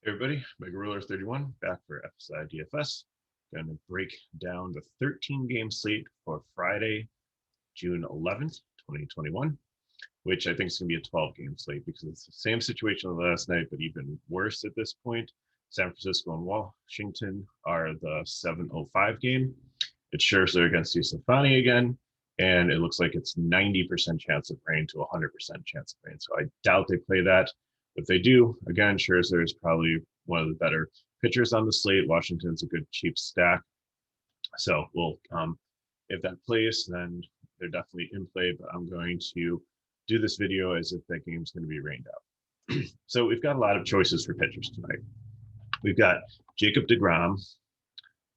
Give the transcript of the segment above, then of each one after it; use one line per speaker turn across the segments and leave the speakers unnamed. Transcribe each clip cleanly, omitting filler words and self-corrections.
Hey everybody, Mega Ruler 31 back for FSI DFS. Going to break down the 13 game slate for Friday, June 11th, 2021, which I think is going to be a 12 game slate because it's the same situation as last night, but even worse at this point. San Francisco and Washington are the 7:05 game. It's Scherzer against Yusufani again, and it looks like it's 90% chance of rain to 100% chance of rain. So I doubt they play that. If they do, again, Scherzer is probably one of the better pitchers on the slate. Washington's a good cheap stack. So we'll, if that plays, then they're definitely in play, but I'm going to do this video as if that game's going to be rained out. So we've got a lot of choices for pitchers tonight. We've got Jacob deGrom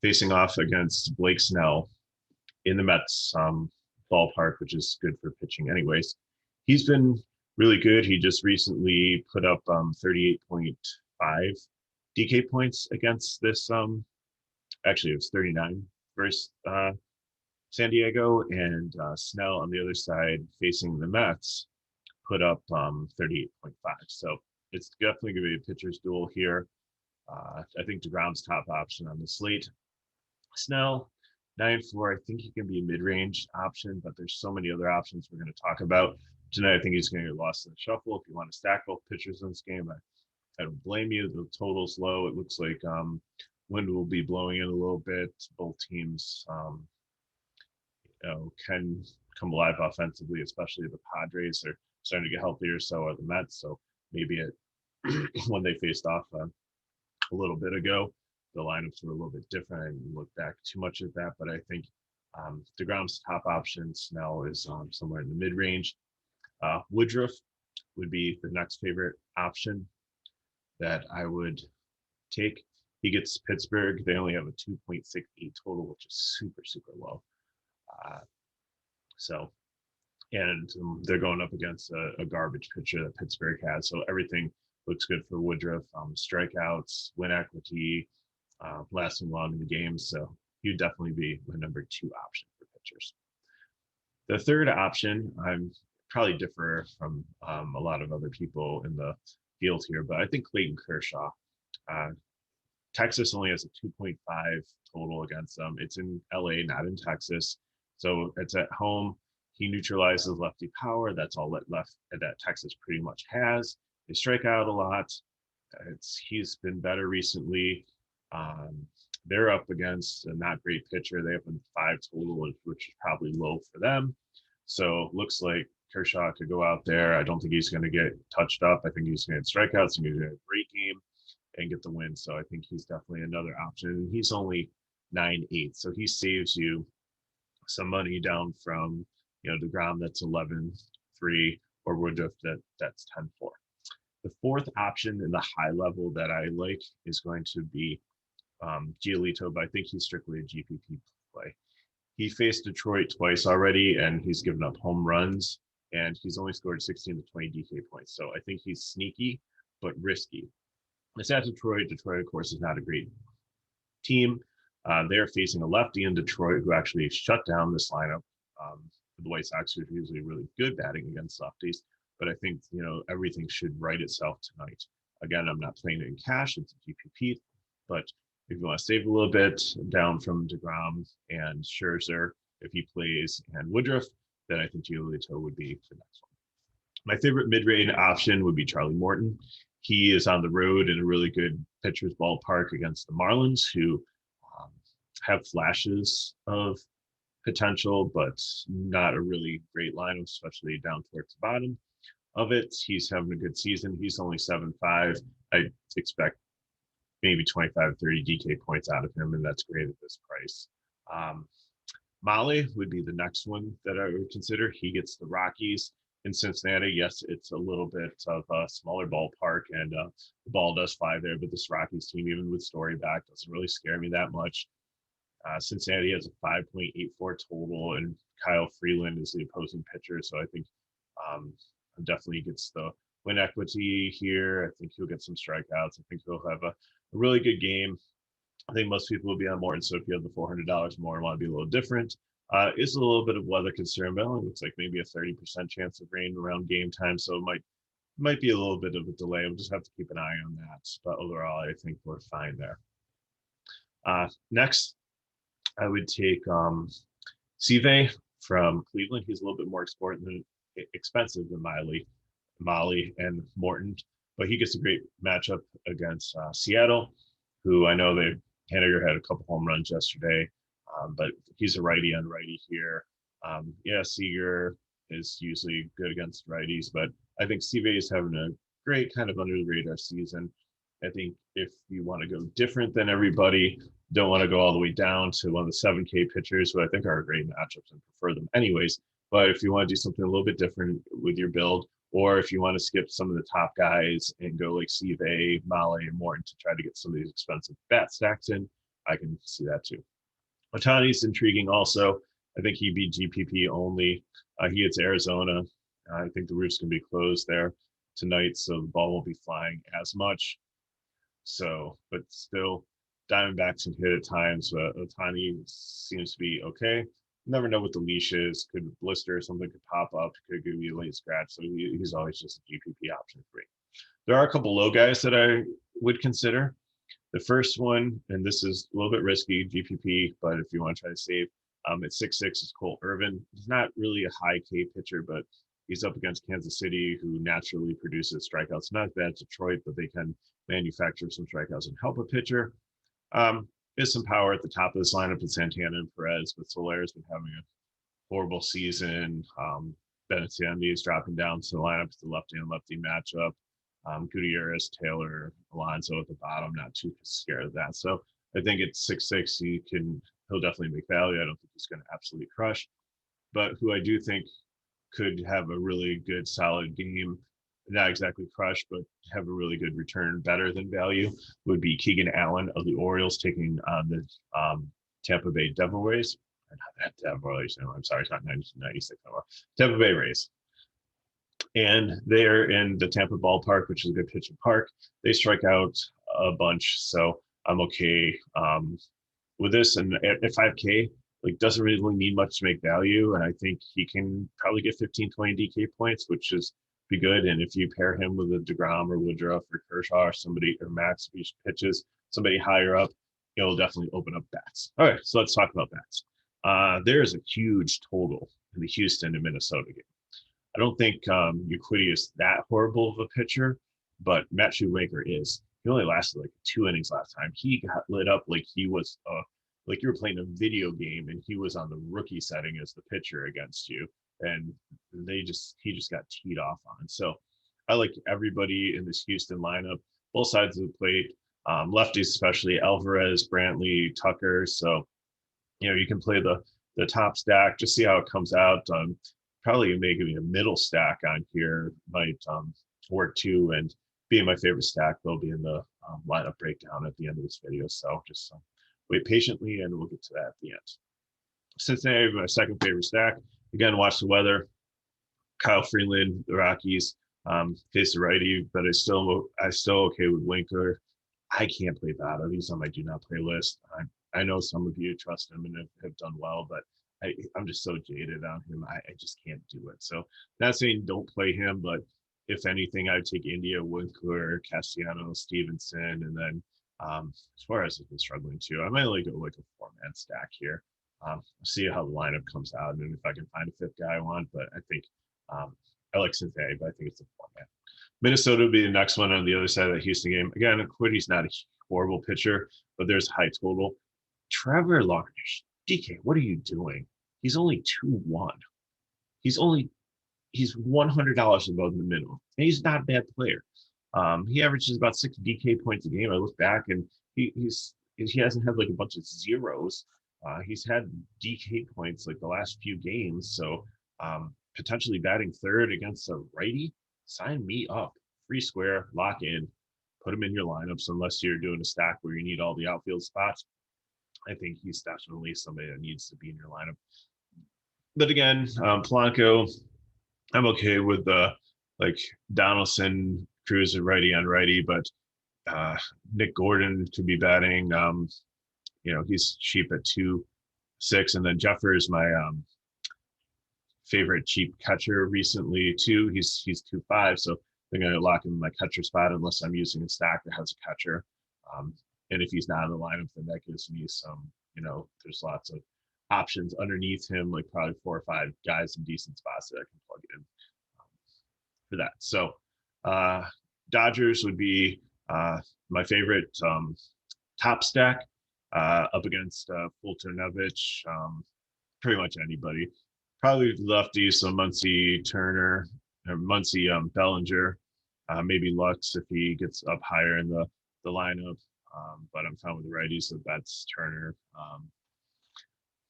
facing off against Blake Snell in the Mets ballpark, which is good for pitching anyways. He's been really good. He just recently put up 38.5 DK points against this. Actually, it was 39 versus San Diego, and Snell on the other side facing the Mets put up 38.5. So it's definitely going to be a pitcher's duel here. I think deGrom's top option on the slate. Snell, 9-4. I think he can be a mid-range option, but there's so many other options we're going to talk about tonight. I think he's going to get lost in the shuffle. If you want to stack both pitchers in this game, I don't blame you. The total's low. It looks like wind will be blowing in a little bit. Both teams, can come alive offensively, especially the Padres are starting to get healthier. So are the Mets. So maybe when they faced off a little bit ago, the lineups were a little bit different. I didn't look back too much at that, but I think deGrom's top option. Snell is somewhere in the mid-range. Woodruff would be the next favorite option that I would take. He gets Pittsburgh. They only have a 2.68 total, which is super, super low. And they're going up against a garbage pitcher that Pittsburgh has. So everything looks good for Woodruff. Strikeouts, win equity, lasting long in the game. So he'd definitely be the number 2 option for pitchers. The third option, I'm probably differ from a lot of other people in the field here, but I think Clayton Kershaw. Texas only has a 2.5 total against them. It's in LA, not in Texas. So it's at home. He neutralizes lefty power. That's all left that Texas pretty much has. They strike out a lot. He's been better recently. They're up against a not great pitcher. They have a 5 total, which is probably low for them. So looks like Kershaw could go out there. I don't think he's going to get touched up. I think he's going to get strikeouts and get a great game and get the win. So I think he's definitely another option. He's only 9.8, so he saves you some money down from deGrom that's 11.3 or Woodruff that's 10.4. The fourth option in the high level that I like is going to be Giolito, but I think he's strictly a GPP play. He faced Detroit twice already, and he's given up home runs, and he's only scored 16 to 20 DK points. So I think he's sneaky, but risky. It's at Detroit. Detroit, of course, is not a great team. They're facing a lefty in Detroit who actually shut down this lineup. The White Sox are usually really good batting against lefties, but I think, everything should right itself tonight. Again, I'm not playing it in cash. It's a GPP, but if you want to save a little bit down from deGrom and Scherzer, if he plays, and Woodruff, then I think Giolito would be the next one. My favorite mid-range option would be Charlie Morton. He is on the road in a really good pitcher's ballpark against the Marlins, who have flashes of potential, but not a really great lineup, especially down towards the bottom of it. He's having a good season. He's only 7.5. I expect maybe 25, 30 DK points out of him, and that's great at this price. Molly would be the next one that I would consider. He gets the Rockies in Cincinnati. Yes, it's a little bit of a smaller ballpark, and the ball does fly there, but this Rockies team, even with Story back, doesn't really scare me that much. Cincinnati has a 5.84 total, and Kyle Freeland is the opposing pitcher, so I think definitely gets the win equity here. I think he'll get some strikeouts. I think he'll have a really good game. I think most people will be on Morton, so if you have the $400 more and want to be a little different, it's a little bit of weather concern, but it looks like maybe a 30% chance of rain around game time, so it might Might be a little bit of a delay. We'll just have to keep an eye on that. But overall, I think we're fine there. Next, I would take Sive from Cleveland. He's a little bit more expensive than Molly and Morton, but he gets a great matchup against Seattle, who I know Haniger had a couple home runs yesterday, but he's a righty on righty here. Yeah, Seager is usually good against righties, but I think Sive is having a great kind of under the radar season. I think if you want to go different than everybody, don't want to go all the way down to one of the 7K pitchers, who I think are great matchups and prefer them anyways. But if you want to do something a little bit different with your build, or if you want to skip some of the top guys and go like Sive, Molly, and Morton to try to get some of these expensive bat stacks in, I can see that too. Otani's intriguing also. I think he'd be GPP only. He hits Arizona. I think the roof's going to be closed there tonight, so the ball won't be flying as much. So, but still, Diamondbacks can hit at times. Otani seems to be okay. Never know what the leash is. Could blister or something could pop up. Could give you a late scratch. So he's always just a GPP option for me. There are a couple low guys that I would consider. The first one, and this is a little bit risky, GPP, but if you want to try to save, at 6'6" is Cole Irvin. He's not really a high K pitcher, but he's up against Kansas City, who naturally produces strikeouts. Not bad Detroit, but they can manufacture some strikeouts and help a pitcher. There's some power at the top of this lineup with Santana and Perez, but Soler's been having a horrible season. Benintendi is dropping down to the lineup. It's the lefty matchup. Gutierrez, Taylor, Alonso at the bottom. Not too scared of that. So I think at 6'6", he'll definitely make value. I don't think he's going to absolutely crush. But who I do think could have a really good, solid game, not exactly crush, but have a really good return, better than value, would be Keegan Allen of the Orioles taking on the Tampa Bay Devil Rays. Not Devil Rays, no, I'm sorry, it's not 1996 anymore. Tampa Bay Rays. And they're in the Tampa ballpark, which is a good pitching park. They strike out a bunch, so I'm okay with this. And at 5K, like, doesn't really need much to make value, and I think he can probably get 15, 20 DK points, which is be good. And if you pair him with a DeGrom or Woodruff or Kershaw or somebody, or Max pitches somebody higher up, it'll definitely open up bats. All right, so let's talk about bats. There's a huge total in the Houston and Minnesota game. I don't think Urquidy is that horrible of a pitcher, but Matt Shoemaker is. He only lasted like 2 innings last time. He got lit up like he was like you were playing a video game and he was on the rookie setting as the pitcher against you, and he just got teed off on. So I like everybody in this Houston lineup, both sides of the plate, lefties especially, Alvarez, Brantley, Tucker. So you can play the top stack, just see how it comes out. Probably maybe a middle stack on here might work too, and being my favorite stack, they'll be in the lineup breakdown at the end of this video. So just wait patiently, and we'll get to that at the end. Cincinnati, my second favorite stack. Again, watch the weather. Kyle Freeland, the Rockies, face the righty, but I still okay with Winker. I can't play Votto. He's on my do not play list. I know some of you trust him and have done well, but I'm just so jaded on him. I just can't do it. So not saying don't play him, but if anything, I'd take India, Winker, Castellanos, Stevenson, and then Suarez has been struggling too. I might only go like a 4-man stack here. See how the lineup comes out, and if I can find a fifth guy I want. But I think I like Cincinnati, but I think it's a 4-man. Minnesota would be the next one on the other side of the Houston game. Again, Quiddy's not a horrible pitcher, but there's a high total. Trevor Larnach, DK, what are you doing? He's only 2-1. He's $100 above the minimum. And he's not a bad player. He averages about 6 DK points a game. I look back, and he hasn't had like a bunch of zeros. He's had DK points like the last few games. So potentially batting third against a righty, sign me up. Free square, lock in, put him in your lineups unless you're doing a stack where you need all the outfield spots. I think he's definitely somebody that needs to be in your lineup. But again, Polanco, I'm okay with like Donaldson, Cruz, and righty on righty, but Nick Gordon to be batting. He's cheap at 2.6, and then Jeffers, my favorite cheap catcher recently too. He's 2.5, so I'm going to lock him in my catcher spot unless I'm using a stack that has a catcher. And if he's not in the lineup, then that gives me some, there's lots of options underneath him, like probably 4 or 5 guys in decent spots that I can plug in for that. So Dodgers would be my favorite top stack up against Fultonevich, pretty much anybody. Probably lefty, so Muncy, Turner, or Muncy, Bellinger, maybe Lux if he gets up higher in the lineup. But I'm fine with the righties, so that's Turner.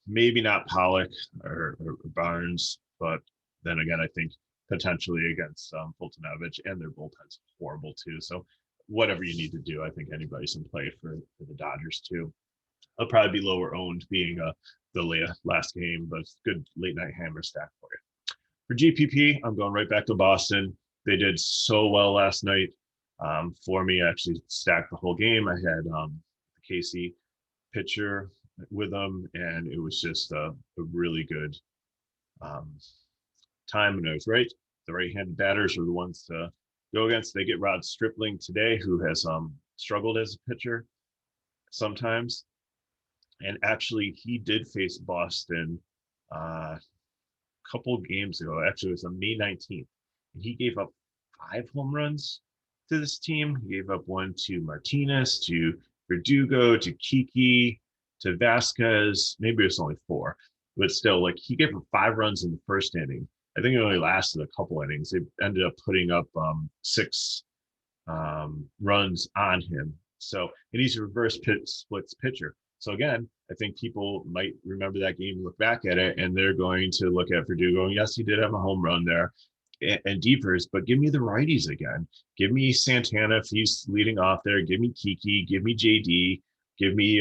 Maybe not Pollock or Barnes, but then again, I think potentially against Fultonevich, and their bullpen's horrible too. So whatever you need to do, I think anybody's in play for the Dodgers too. I'll probably be lower owned being the last game, but good late night hammer stack for you. For GPP, I'm going right back to Boston. They did so well last night for me. I actually stacked the whole game. I had the Casey pitcher with them, and it was just a really good time. And I was right. The right-handed batters are the ones to go against. They get Rod Stripling today, who has struggled as a pitcher sometimes. And actually, he did face Boston a couple of games ago. Actually, it was on May 19th. And he gave up 5 home runs to this team. He gave up 1 to Martinez, to Verdugo, to Kiki, to Vasquez. Maybe it was only 4. But still, like, he gave up 5 runs in the first inning. I think it only lasted a couple innings. They ended up putting up 6 runs on him. So, and he's a reverse splits pitcher. So again, I think people might remember that game, look back at it, and they're going to look at Verdugo. And yes, he did have a home run there and Devers, but give me the righties again. Give me Santana if he's leading off there. Give me Kiki. Give me JD. Give me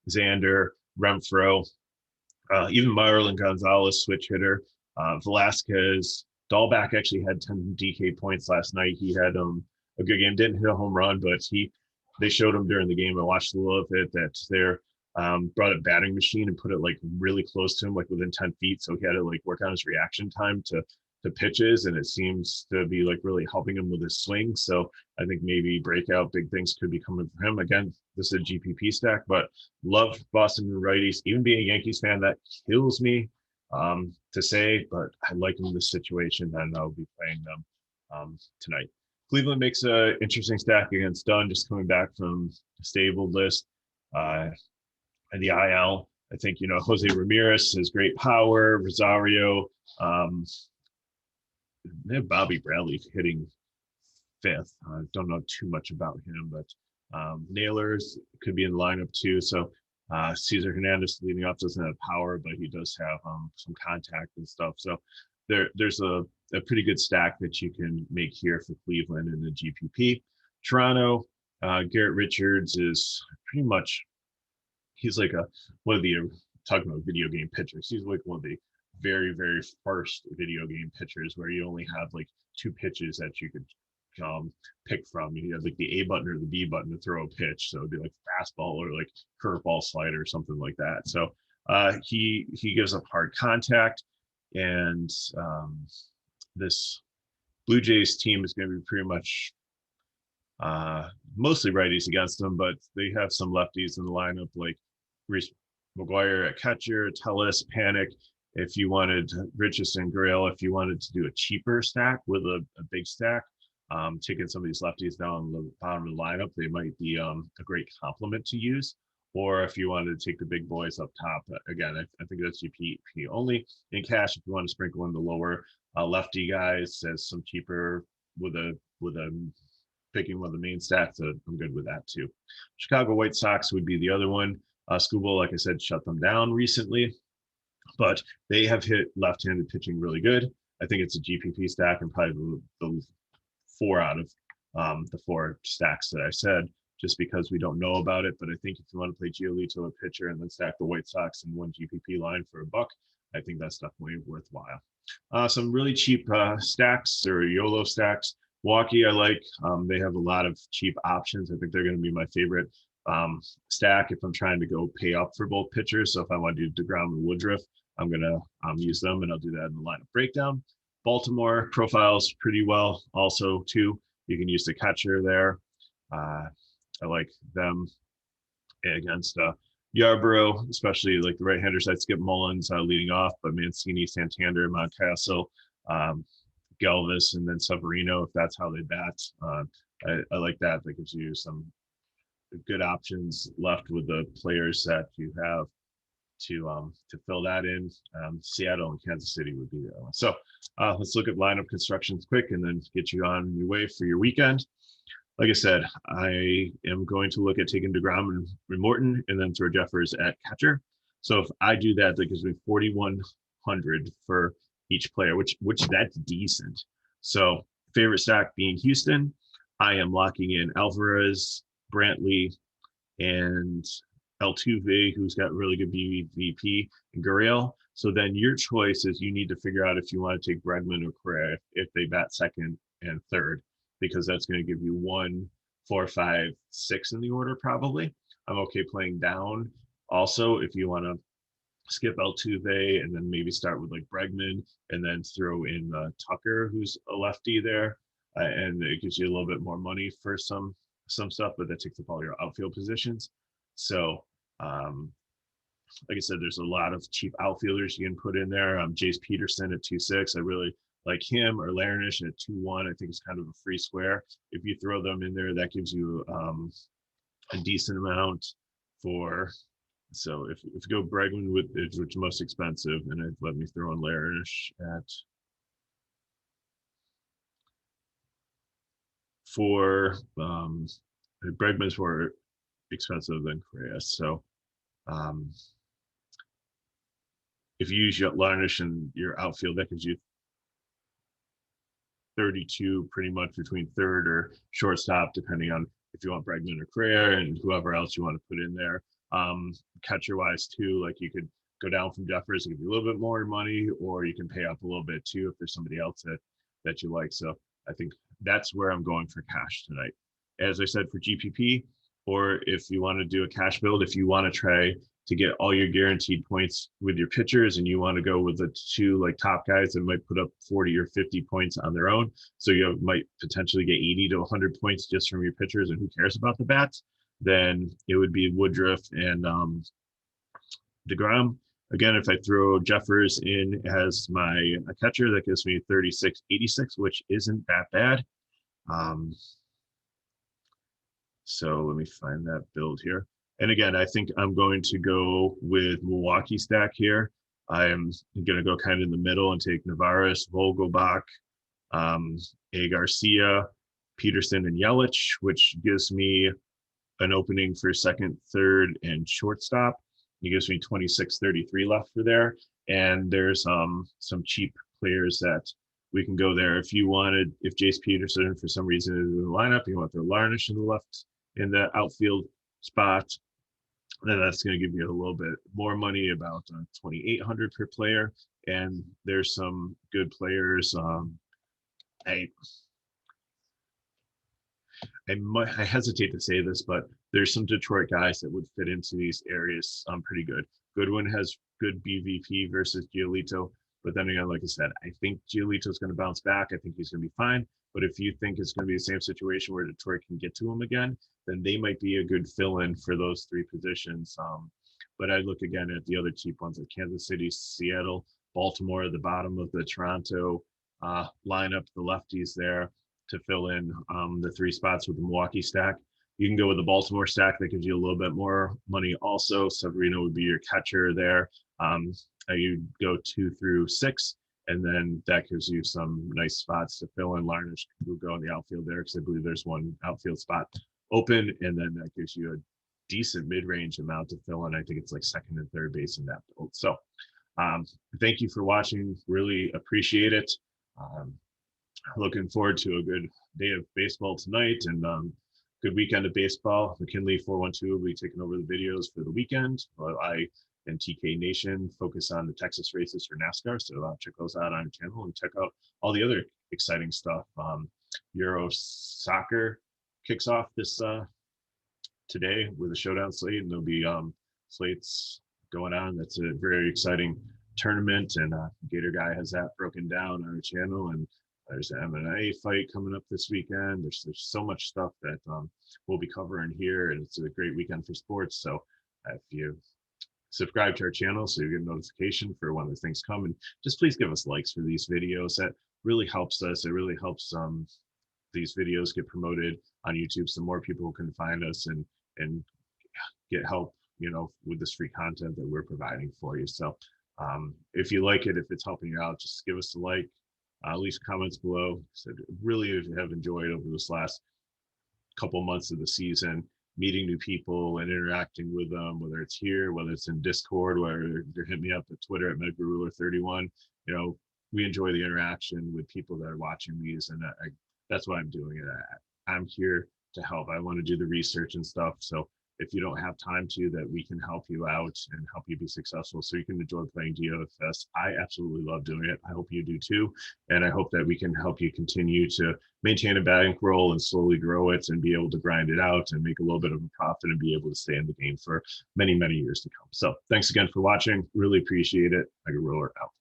Xander, Renfroe, even Marlon Gonzalez, switch hitter. Velasquez. Dahlback actually had 10 DK points last night. He had a good game. Didn't hit a home run, but they showed him during the game. I watched a little of it that they're brought a batting machine and put it like really close to him, like within 10 feet. So he had to like work on his reaction time to pitches, and it seems to be like really helping him with his swing. So I think maybe breakout big things could be coming for him. Again, this is a GPP stack, but love Boston righties. Even being a Yankees fan, that kills me to say, but I like them in this situation, and I'll be playing them tonight. Cleveland makes an interesting stack against Dunn, just coming back from a stable list. And the IL, I think, Jose Ramirez has great power. Rosario, Bobby Bradley hitting 5th. I don't know too much about him, but Nailers could be in the lineup too. So Cesar Hernandez leading off doesn't have power, but he does have some contact and stuff. So there's a pretty good stack that you can make here for Cleveland in the GPP. Toronto, Garrett Richards is pretty much, he's like one of the, talking about video game pitchers, he's like one of the very, very first video game pitchers where you only have like 2 pitches that you could pick from. You have like the A button or the B button to throw a pitch. So it'd be like fastball or like curveball, slider, or something like that. So he gives up hard contact. And this Blue Jays team is going to be pretty much mostly righties against them, but they have some lefties in the lineup, like Reese McGuire at catcher, Tellis, Panic. If you wanted Richardson, Grail, if you wanted to do a cheaper stack with a big stack, taking some of these lefties down the bottom of the lineup, they might be a great complement to use. Or if you wanted to take the big boys up top, again, I think that's GPP only. In cash, if you want to sprinkle in the lower lefty guys as some cheaper with a picking one of the main stacks, I'm good with that too. Chicago White Sox would be the other one. Scooble, like I said, shut them down recently, but they have hit left-handed pitching really good. I think it's a GPP stack and probably the 4 out of the 4 stacks that I said, just because we don't know about it. But I think if you want to play Giolito a pitcher and then stack the White Sox in one GPP line for $1, I think that's definitely worthwhile. Some really cheap stacks or YOLO stacks. Milwaukee, I like. They have a lot of cheap options. I think they're going to be my favorite stack if I'm trying to go pay up for both pitchers. So if I want to do DeGrom and Woodruff, I'm going to use them, and I'll do that in the lineup breakdown. Baltimore profiles pretty well also too. You can use the catcher there. I like them against Yarborough, especially like the right-handers. I'd skip Mullins leading off, but Mancini, Santander, Mountcastle, Galvis, and then Severino, if that's how they bat. I like that. That gives you some good options left with the players that you have to fill that in. Seattle and Kansas City would be the other one. So let's look at lineup constructions quick and then get you on your way for your weekend. Like I said, I am going to look at taking DeGrom and Morton and then throw Jeffers at catcher. So if I do that, that gives me 4,100 for each player, which that's decent. So favorite stack being Houston, I am locking in Alvarez, Brantley, and Altuve, who's got really good BVP, and Gurriel. So then your choice is you need to figure out if you want to take Bregman or Correa if they bat second and third, because that's going to give you 1, 4, 5, 6 in the order probably. I'm okay playing down. Also, if you want to skip Altuve and then maybe start with like Bregman and then throw in Tucker, who's a lefty there, and it gives you a little bit more money for some stuff, but that takes up all your outfield positions. So like I said, there's a lot of cheap outfielders you can put in there. Jace Peterson at 2.6, I really like him, or Larinish at 2.1. I think it's kind of a free square. If you throw them in there, that gives you a decent amount for. So if you go Bregman with which is most expensive, and it let me throw in Larinish at for Bregman's more expensive than Correa. So if you use Larinish in your outfield, that gives you 32 pretty much between third or shortstop, depending on if you want Bregman or Correa and whoever else you want to put in there. Catcher wise too, like you could go down from Jeffers and give you a little bit more money, or you can pay up a little bit too if there's somebody else that you like. So I think that's where I'm going for cash tonight. As I said, for GPP, or if you want to do a cash build, if you want to try to get all your guaranteed points with your pitchers and you want to go with the two like top guys that might put up 40 or 50 points on their own, so you might potentially get 80 to 100 points just from your pitchers, and who cares about the bats, then it would be Woodruff and DeGrom. Again, if I throw Jeffers in as my catcher, that gives me 36.86, which isn't that bad. So let me find that build here. And again, I think I'm going to go with Milwaukee stack here. I'm going to go kind of in the middle and take Navarez, Vogelbach, A. Garcia, Peterson, and Yelich, which gives me an opening for second, third, and shortstop. It gives me 26.33 left for there. And there's some cheap players that we can go there. If you wanted, if Jace Peterson for some reason is in the lineup, you want the Larnish in the left in the outfield spot, then that's going to give you a little bit more money, about 2,800 per player. And there's some good players. I hesitate to say this, but there's some Detroit guys that would fit into these areas pretty good. Goodwin has good BVP versus Giolito, but then again, like I said, I think Giolito's going to bounce back. I think he's going to be fine. But if you think it's going to be the same situation where Detroit can get to him again, then they might be a good fill-in for those three positions. But I look again at the other cheap ones like Kansas City, Seattle, Baltimore, the bottom of the Toronto lineup, the lefties there to fill in the three spots with the Milwaukee stack. You can go with the Baltimore stack. That gives you a little bit more money also. Severino would be your catcher there. You go 2 through 6, and then that gives you some nice spots to fill in. Larnish will go in the outfield there because I believe there's one outfield spot open, and then that gives you a decent mid-range amount to fill in. I think it's like second and third base in that build. So thank you for watching. Really appreciate it. Looking forward to a good day of baseball tonight, and good weekend of baseball. McKinley 412 will be taking over the videos for the weekend, while I and TK Nation focus on the Texas races for NASCAR. So check those out on your channel and check out all the other exciting stuff. Euro soccer kicks off this today with a showdown slate, and there'll be slates going on. That's a very exciting tournament, and Gator Guy has that broken down on our channel. And there's an MMA fight coming up this weekend. There's so much stuff that we'll be covering here, and it's a great weekend for sports. So if you subscribe to our channel so you get a notification for when the things come, and just please give us likes for these videos. That really helps us. It really helps these videos get promoted on YouTube so more people can find us and get help, with this free content that we're providing for you. So if you like it, if it's helping you out, just give us a like, leave comments below. So really have enjoyed over this last couple months of the season, meeting new people and interacting with them, whether it's here, whether it's in Discord, whether they're hitting me up at Twitter at MedGuruler31. We enjoy the interaction with people that are watching these, and that's why I'm doing it. I'm here to help. I want to do the research and stuff. So if you don't have time to, that we can help you out and help you be successful so you can enjoy playing DFS. I absolutely love doing it. I hope you do too. And I hope that we can help you continue to maintain a bankroll and slowly grow it and be able to grind it out and make a little bit of a profit and be able to stay in the game for many, many years to come. So thanks again for watching. Really appreciate it. MedGuruler out.